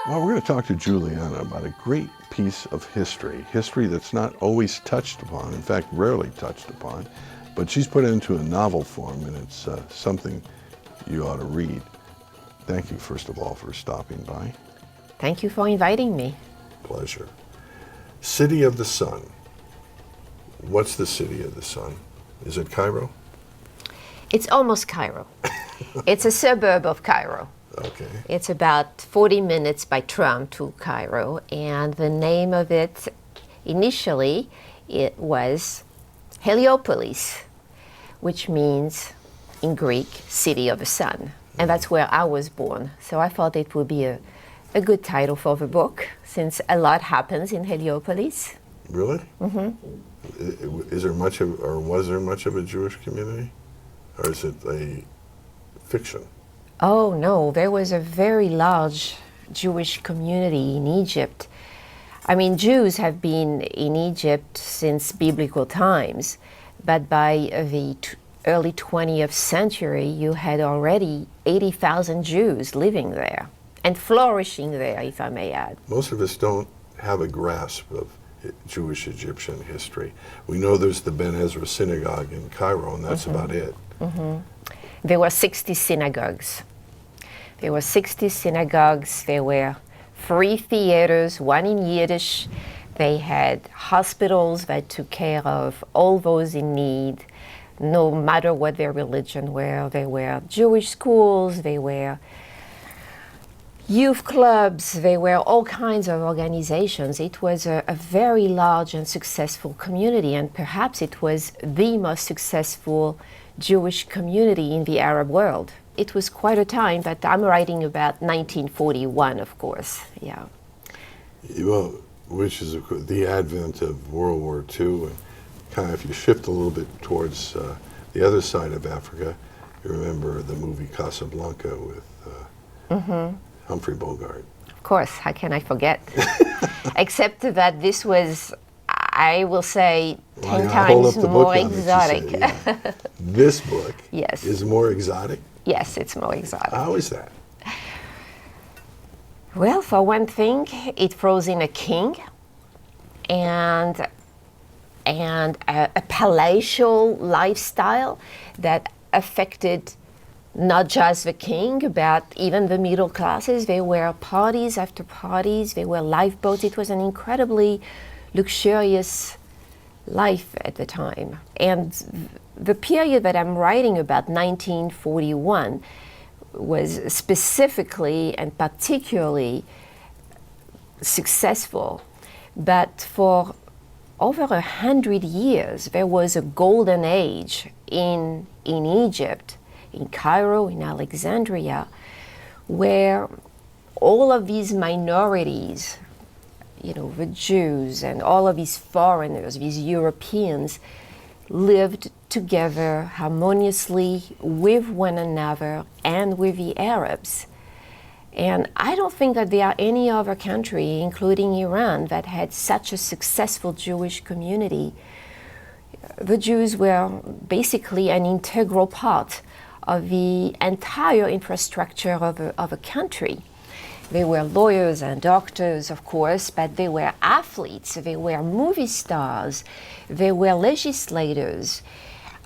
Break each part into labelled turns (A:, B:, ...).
A: Well, we're going to talk to Juliana about a great piece of history that's not always touched upon, in fact, rarely touched upon, but she's put it into a novel form, and it's something you ought to read. Thank you, first of all, for stopping by.
B: Thank you for inviting me.
A: Pleasure. City of the Sun. What's the City of the Sun? Is it Cairo?
B: It's almost Cairo. It's a suburb of Cairo.
A: Okay.
B: It's about 40 minutes by tram to Cairo, and the name of it initially it was Heliopolis, which means in Greek city of the sun, and that's where I was born. So I thought it would be a good title for the book, since a lot happens in Heliopolis.
A: Really? Mm-hmm. Is there much of, or was there much of a Jewish community, or is it a fiction?
B: Oh no, there was a very large Jewish community in Egypt. I mean, Jews have been in Egypt since biblical times, but by the early 20th century, you had already 80,000 Jews living there and flourishing there, if I may add.
A: Most of us don't have a grasp of Jewish Egyptian history. We know there's the Ben Ezra synagogue in Cairo, and that's about it.
B: There were 60 synagogues. There were 60 synagogues. There were 3 theaters, one in Yiddish. They had hospitals that took care of all those in need, no matter what their religion were. There were Jewish schools, there were youth clubs, there were all kinds of organizations. It was a very large and successful community, and perhaps it was the most successful Jewish community in the Arab world. It was quite a time, but I'm writing about 1941, of course, yeah.
A: Well, which is the advent of World War II, and kind of if you shift a little bit towards the other side of Africa, you remember the movie Casablanca with Humphrey Bogart.
B: Of course, how can I forget? Except that this was, I will say, 10 times more exotic.
A: Say, yeah. This book
B: yes.
A: is more exotic?
B: Yes, it's more exotic.
A: How is that?
B: Well, for one thing, it throws in a king and a palatial lifestyle that affected not just the king, but even the middle classes. There were parties after parties, there were lifeboats. It was an incredibly luxurious life at the time. And the period that I'm writing about, 1941, was specifically and particularly successful. But for over 100 years, there was a golden age in Egypt, in Cairo, in Alexandria, where all of these minorities, you know, the Jews and all of these foreigners, these Europeans, lived together harmoniously with one another and with the Arabs. And I don't think that there are any other country, including Iran, that had such a successful Jewish community. The Jews were basically an integral part of the entire infrastructure of a country. They were lawyers and doctors, of course, but they were athletes, they were movie stars, they were legislators.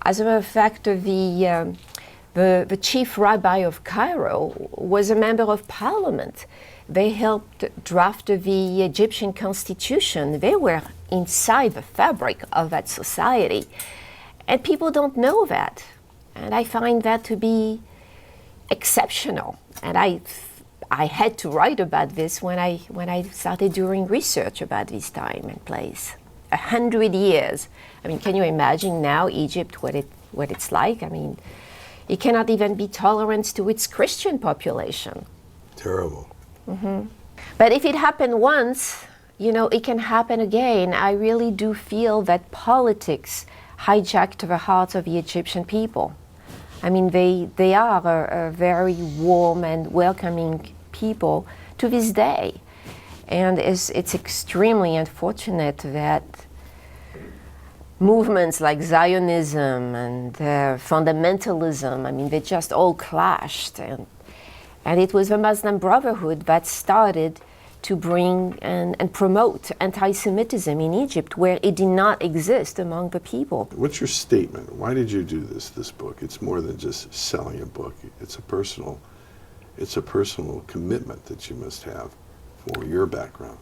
B: As a matter of fact, the chief rabbi of Cairo was a member of parliament. They helped draft the Egyptian constitution. They were inside the fabric of that society. And people don't know that. And I find that to be exceptional. And I had to write about this when I started doing research about this time and place. 100 years. I mean, can you imagine now Egypt, what it's like? I mean, it cannot even be tolerant to its Christian population.
A: Terrible.
B: But if it happened once, you know, it can happen again. I really do feel that politics hijacked the hearts of the Egyptian people. I mean, they are a very warm and welcoming people to this day. And it's extremely unfortunate that movements like Zionism and fundamentalism, I mean, they just all clashed. And it was the Muslim Brotherhood that started to bring and promote anti-Semitism in Egypt, where it did not exist among the people.
A: What's your statement? Why did you do this book? It's more than just selling a book. It's a personal commitment that you must have for your background.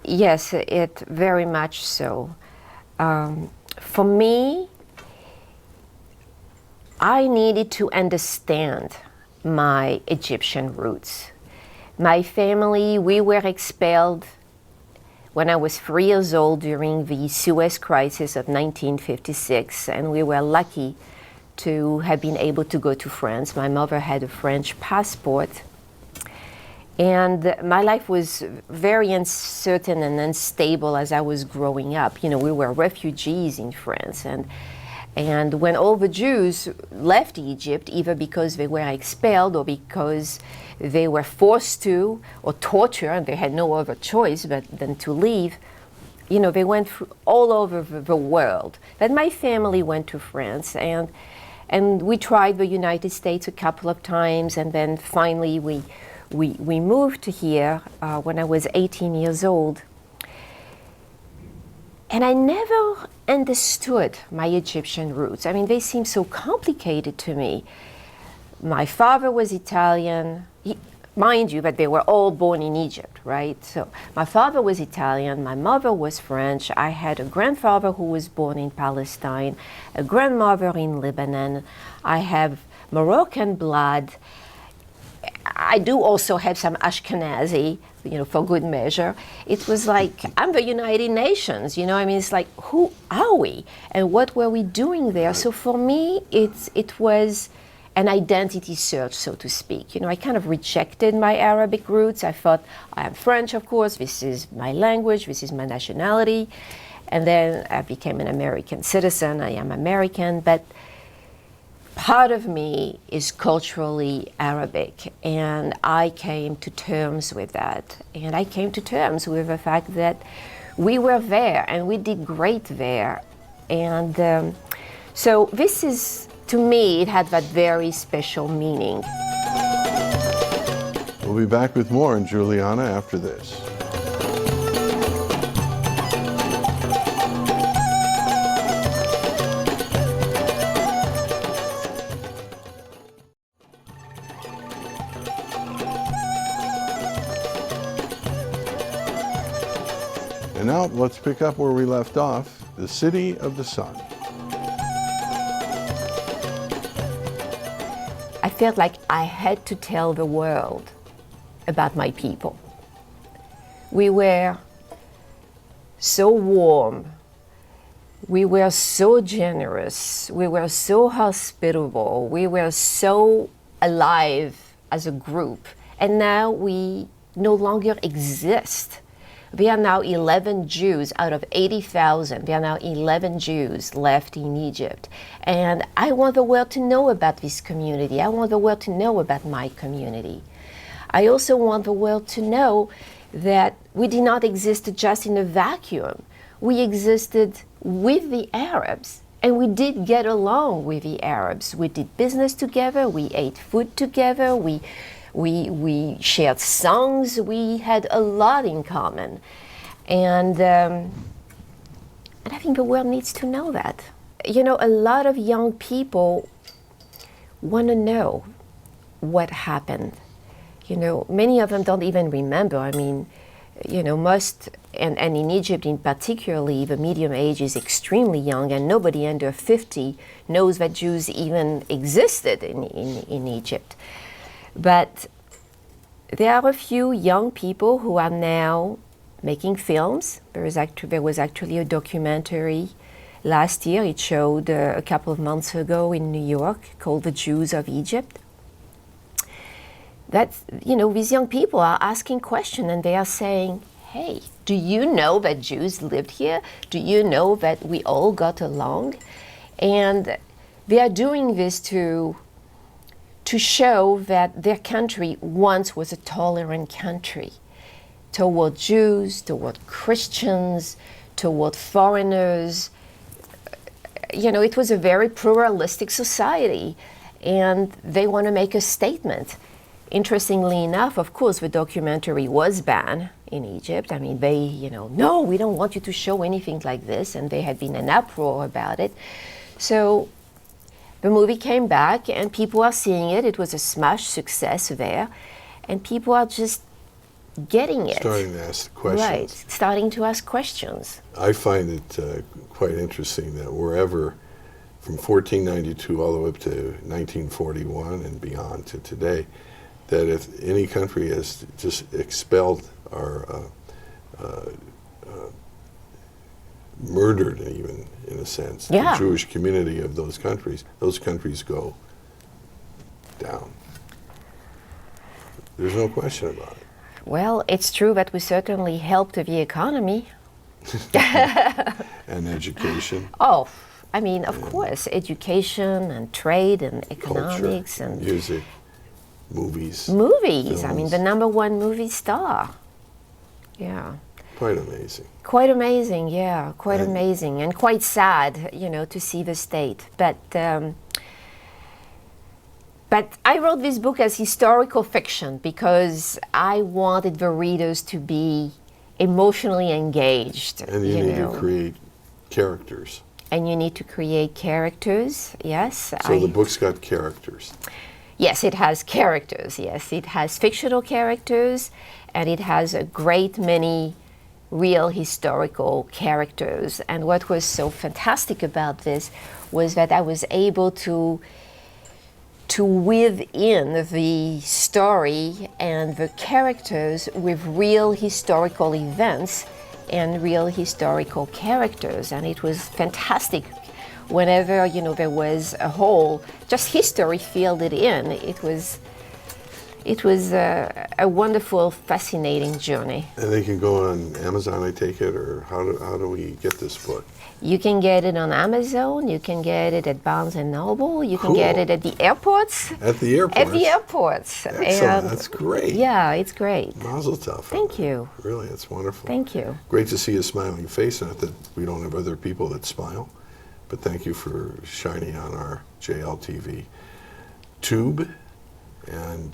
B: Yes, it very much so. For me, I needed to understand my Egyptian roots. My family, we were expelled when I was 3 years old during the Suez Crisis of 1956, and we were lucky to have been able to go to France. My mother had a French passport, and my life was very uncertain and unstable as I was growing up. You know, we were refugees in France, and when all the Jews left Egypt, either because they were expelled or because they were forced to, or tortured, and they had no other choice but than to leave, you know, they went through all over the world. Then my family went to France, and we tried the United States a couple of times, and then finally we moved here when I was 18 years old. And I never understood my Egyptian roots. I mean, they seem so complicated to me. My father was Italian. Mind you, that they were all born in Egypt, right? So my father was Italian, my mother was French. I had a grandfather who was born in Palestine, a grandmother in Lebanon. I have Moroccan blood. I do also have some Ashkenazi, you know, for good measure. It was like, I'm the United Nations, you know, I mean, it's like, who are we? And what were we doing there? So for me, it was an identity search, so to speak. You know, I kind of rejected my Arabic roots. I thought, I am French, of course, this is my language, this is my nationality. And then I became an American citizen, I am American, but part of me is culturally Arabic, and I came to terms with that. And I came to terms with the fact that we were there, and we did great there. And so this is, to me, it had that very special meaning.
A: We'll be back with more on Juliana after this. And now let's pick up where we left off, the City of the Sun.
B: I felt like I had to tell the world about my people. We were so warm, we were so generous, we were so hospitable, we were so alive as a group, and now we no longer exist. There are now 11 Jews out of 80,000. There are now 11 Jews left in Egypt. And I want the world to know about this community. I want the world to know about my community. I also want the world to know that we did not exist just in a vacuum. We existed with the Arabs, and we did get along with the Arabs. We did business together, we ate food together, we shared songs, we had a lot in common. And I think the world needs to know that. You know, a lot of young people want to know what happened. You know, many of them don't even remember. I mean, you know, most, and in Egypt in particularly, the median age is extremely young, and nobody under 50 knows that Jews even existed in Egypt. But there are a few young people who are now making films. There was actually a documentary last year. It showed a couple of months ago in New York called The Jews of Egypt. That's, you know, these young people are asking questions, and they are saying, hey, do you know that Jews lived here? Do you know that we all got along? And they are doing this to show that their country once was a tolerant country toward Jews, toward Christians, toward foreigners. You know, it was a very pluralistic society, and they want to make a statement interestingly enough, of course, the documentary was banned in Egypt. I mean, they, no, we don't want you to show anything like this, and there had been an uproar about it. So the movie came back, and people are seeing it. It was a smash success there, and people are just getting it.
A: Starting to ask the questions.
B: Right, starting to ask questions.
A: I find it quite interesting that wherever, from 1492 all the way up to 1941 and beyond to today, that if any country has just expelled or murdered, even in a sense,
B: Yeah.
A: the Jewish community of those countries go down. There's no question about it.
B: Well, it's true that we certainly helped the economy.
A: And education,
B: Oh, I mean, of course, education and trade and economics
A: culture,
B: and
A: music, movies.
B: movies. I mean,
A: films.
B: the number one movie star. Yeah.
A: Quite amazing.
B: Quite amazing, yeah, quite
A: And-
B: amazing, and quite sad, to see the state. But I wrote this book as historical fiction because I wanted the readers to be emotionally engaged.
A: And you need to create characters.
B: And you need to create characters, yes.
A: So the book's got characters.
B: Yes, it has characters, yes. It has fictional characters, and it has a great many real historical characters. And what was so fantastic about this was that I was able to weave in the story and the characters with real historical events and real historical characters. And it was fantastic. Whenever, there was a hole, just history filled it in. It was a wonderful, fascinating journey.
A: And they can go on Amazon, I take it, or how do we get this book?
B: You can get it on Amazon. You can get it at Barnes and Noble. You can
A: Cool.
B: get it at the airports.
A: At the airport.
B: At the airports.
A: Excellent. That's great.
B: Yeah, it's great.
A: Mazel tov.
B: Thank you.
A: Really, that's wonderful.
B: Thank you.
A: Great to see a smiling face. Not that we don't have other people that smile, but thank you for shining on our JLTV tube. And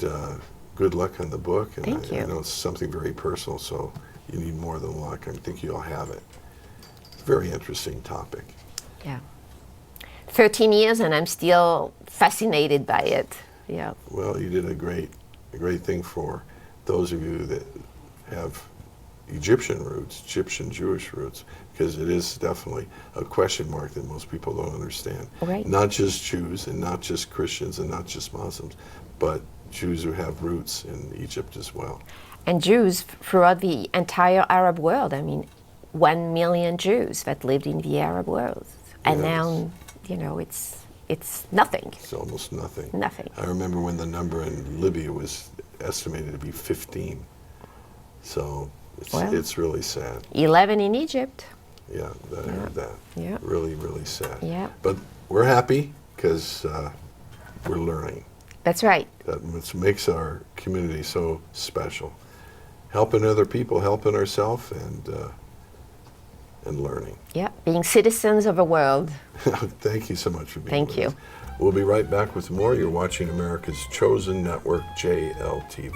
A: good luck on the book. And
B: Thank you.
A: I know it's something very personal, so you need more than luck. I think you'll have it. Very interesting topic.
B: Yeah. 13 years and I'm still fascinated by it. Yeah.
A: Well, you did a great thing for those of you that have Egyptian roots, Egyptian Jewish roots, because it is definitely a question mark that most people don't understand.
B: Right.
A: Not just Jews and not just Christians and not just Muslims, but Jews who have roots in Egypt as well.
B: And Jews throughout the entire Arab world. I mean, 1 million Jews that lived in the Arab world. And
A: Yes.
B: now, it's nothing.
A: It's almost nothing.
B: Nothing.
A: I remember when the number in Libya was estimated to be 15. So
B: Well.
A: it's really sad.
B: 11 in Egypt.
A: Yeah, I heard that.
B: Yeah.
A: Really, really sad.
B: Yeah.
A: But we're happy because we're learning.
B: That's right.
A: That makes our community so special. Helping other people, helping ourselves, and learning.
B: Yeah. Being citizens of the world.
A: Thank you so much for being
B: Thank
A: with
B: you.
A: us. We'll be right back with more. You're watching America's Chosen Network, JLTV.